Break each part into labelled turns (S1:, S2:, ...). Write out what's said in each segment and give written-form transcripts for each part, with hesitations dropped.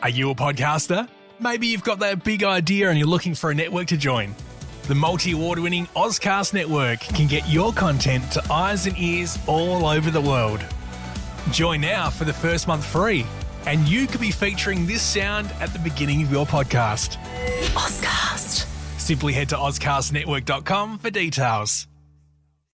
S1: Are you a podcaster? Maybe you've got that big idea and you're looking for a network to join. The multi-award-winning Ozcast Network can get your content to eyes and ears all over the world. Join now for the first month free, and you could be featuring this sound at the beginning of your podcast. Ozcast. Simply head to ozcastnetwork.com for details.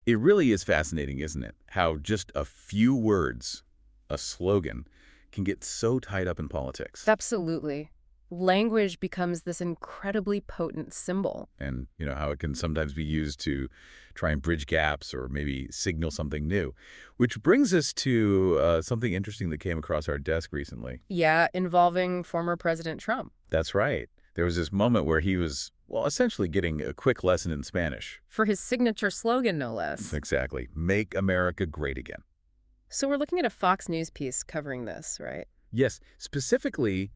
S2: It really is fascinating, isn't it? How just a few words, a slogan, can get so tied up in politics.
S3: Absolutely. Language becomes this incredibly potent symbol.
S2: And, how it can sometimes be used to try and bridge gaps or maybe signal something new. Which brings us to something interesting that came across our desk recently.
S3: Yeah, involving former President Trump.
S2: That's right. There was this moment where he was, essentially getting a quick lesson in Spanish.
S3: For his signature slogan, no less.
S2: Exactly. Make America Great Again.
S3: So we're looking at a Fox News piece covering this, right?
S2: Yes, specifically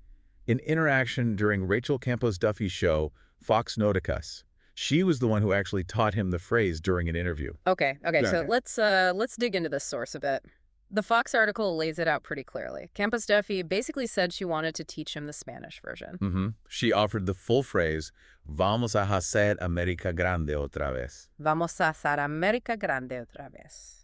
S2: an interaction during Rachel Campos-Duffy's show, Fox Noticias. She was the one who actually taught him the phrase during an interview.
S3: Okay. So let's dig into this source a bit. The Fox article lays it out pretty clearly. Campos-Duffy basically said she wanted to teach him the Spanish version.
S2: She offered the full phrase, Vamos a hacer América grande otra vez.
S3: Vamos a hacer América grande otra vez.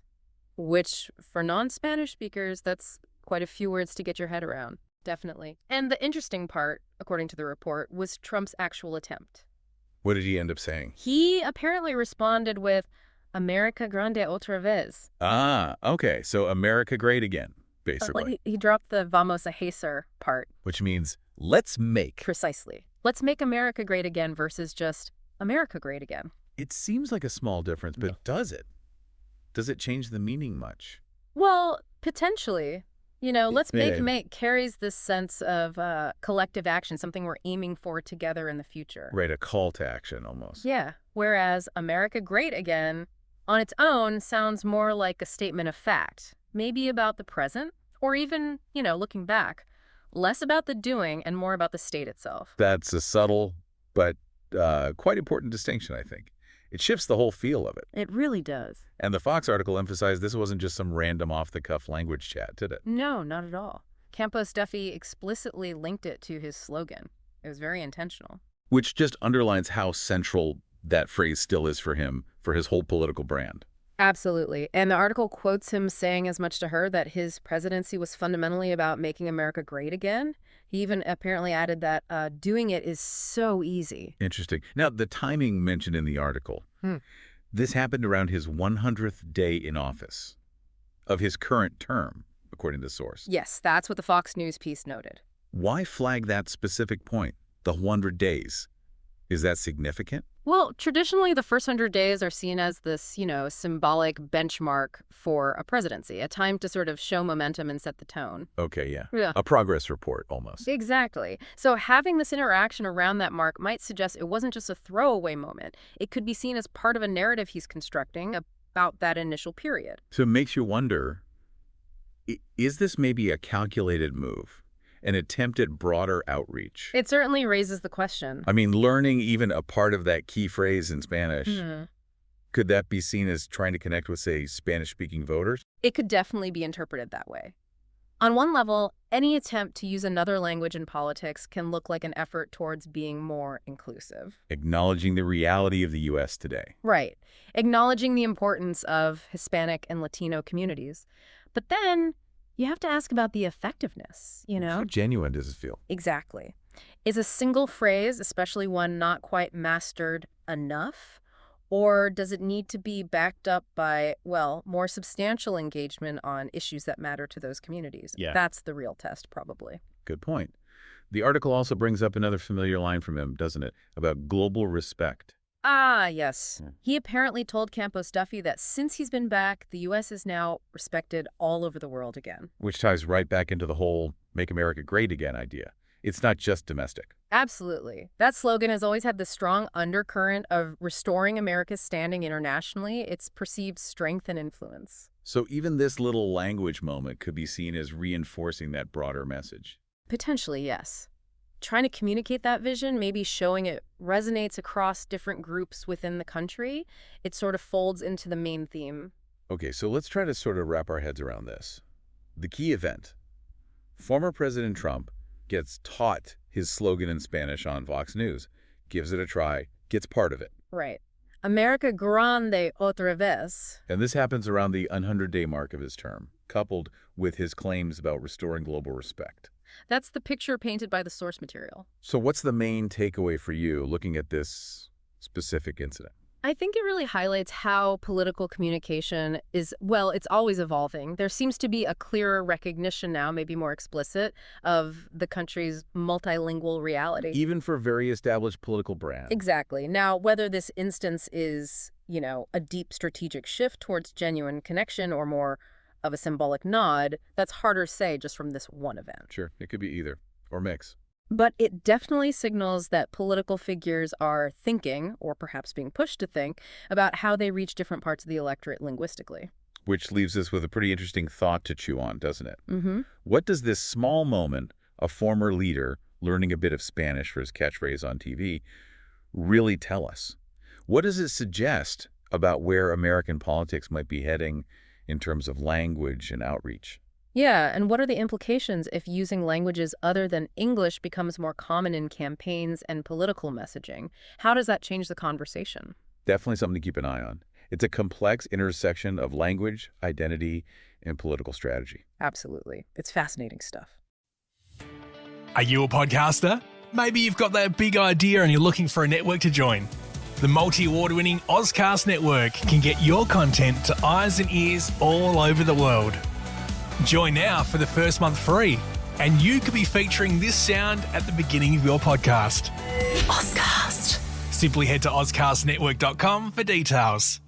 S3: Which, for non-Spanish speakers, that's quite a few words to get your head around. Definitely. And the interesting part, according to the report, was Trump's actual attempt.
S2: What did he end up saying?
S3: He apparently responded with, America grande otra vez.
S2: Ah, okay. So America Great Again, basically.
S3: He dropped the vamos a hacer part.
S2: Which means, let's make.
S3: Precisely. Let's make America great again versus just America great again.
S2: It seems like a small difference, but does it? Does it change the meaning much?
S3: Well, potentially. Let's make carries this sense of collective action, something we're aiming for together in the future.
S2: Right, a call to action almost.
S3: Yeah, whereas America Great Again, on its own, sounds more like a statement of fact, maybe about the present, or even, looking back, less about the doing and more about the state itself.
S2: That's a subtle but quite important distinction, I think. It shifts the whole feel of it.
S3: It really does.
S2: And the Fox article emphasized this wasn't just some random off-the-cuff language chat, did it?
S3: No, not at all. Campos-Duffy explicitly linked it to his slogan. It was very intentional.
S2: Which just underlines how central that phrase still is for him, for his whole political brand.
S3: Absolutely. And the article quotes him saying as much to her that his presidency was fundamentally about making America great again. He even apparently added that doing it is so easy.
S2: Interesting. Now, the timing mentioned in the article, this happened around his 100th day in office of his current term, according to the source.
S3: Yes, that's what the Fox News piece noted.
S2: Why flag that specific point, the 100 days? Is that significant?
S3: Well, traditionally, the first 100 days are seen as this, symbolic benchmark for a presidency, a time to sort of show momentum and set the tone.
S2: Okay, yeah. A progress report, almost.
S3: Exactly. So having this interaction around that mark might suggest it wasn't just a throwaway moment. It could be seen as part of a narrative he's constructing about that initial period.
S2: So it makes you wonder, is this maybe a calculated move? An attempt at broader outreach?
S3: It certainly raises the question.
S2: I mean, learning even a part of that key phrase in Spanish, could that be seen as trying to connect with, say, Spanish-speaking voters?
S3: It could definitely be interpreted that way. On one level, any attempt to use another language in politics can look like an effort towards being more inclusive.
S2: Acknowledging the reality of the U.S. today.
S3: Right. Acknowledging the importance of Hispanic and Latino communities. But then you have to ask about the effectiveness,
S2: How genuine does it feel?
S3: Exactly. Is a single phrase, especially one not quite mastered, enough? Or does it need to be backed up by, more substantial engagement on issues that matter to those communities?
S2: Yeah.
S3: That's the real test, probably.
S2: Good point. The article also brings up another familiar line from him, doesn't it? About global respect.
S3: Ah, yes. He apparently told Campos-Duffy that since he's been back, the U.S. is now respected all over the world again.
S2: Which ties right back into the whole Make America Great Again idea. It's not just domestic.
S3: Absolutely. That slogan has always had the strong undercurrent of restoring America's standing internationally, its perceived strength and influence.
S2: So even this little language moment could be seen as reinforcing that broader message.
S3: Potentially, yes. Trying to communicate that vision, maybe showing it resonates across different groups within the country, it sort of folds into the main theme.
S2: Okay, so let's try to sort of wrap our heads around this. The key event. Former President Trump gets taught his slogan in Spanish on Fox News, gives it a try, gets part of it.
S3: Right. America grande, otra vez.
S2: And this happens around the 100-day mark of his term, coupled with his claims about restoring global respect.
S3: That's the picture painted by the source material.
S2: So what's the main takeaway for you looking at this specific incident?
S3: I think it really highlights how political communication is, well, it's always evolving. There seems to be a clearer recognition now, maybe more explicit, of the country's multilingual reality.
S2: Even for very established political brands.
S3: Exactly. Now, whether this instance is, a deep strategic shift towards genuine connection or more of a symbolic nod, that's harder to say just from this one event.
S2: Sure, it could be either, or mix.
S3: But it definitely signals that political figures are thinking, or perhaps being pushed to think, about how they reach different parts of the electorate linguistically.
S2: Which leaves us with a pretty interesting thought to chew on, doesn't it?
S3: Mm-hmm.
S2: What does this small moment, a former leader learning a bit of Spanish for his catchphrase on TV, really tell us? What does it suggest about where American politics might be heading in terms of language and outreach?
S3: Yeah, and what are the implications if using languages other than English becomes more common in campaigns and political messaging? How does that change the conversation?
S2: Definitely something to keep an eye on. It's a complex intersection of language, identity, and political strategy.
S3: Absolutely. It's fascinating stuff.
S1: Are you a podcaster? Maybe you've got that big idea and you're looking for a network to join. The multi-award-winning Ozcast Network can get your content to eyes and ears all over the world. Join now for the first month free, and you could be featuring this sound at the beginning of your podcast.
S4: Ozcast.
S1: Simply head to ozcastnetwork.com for details.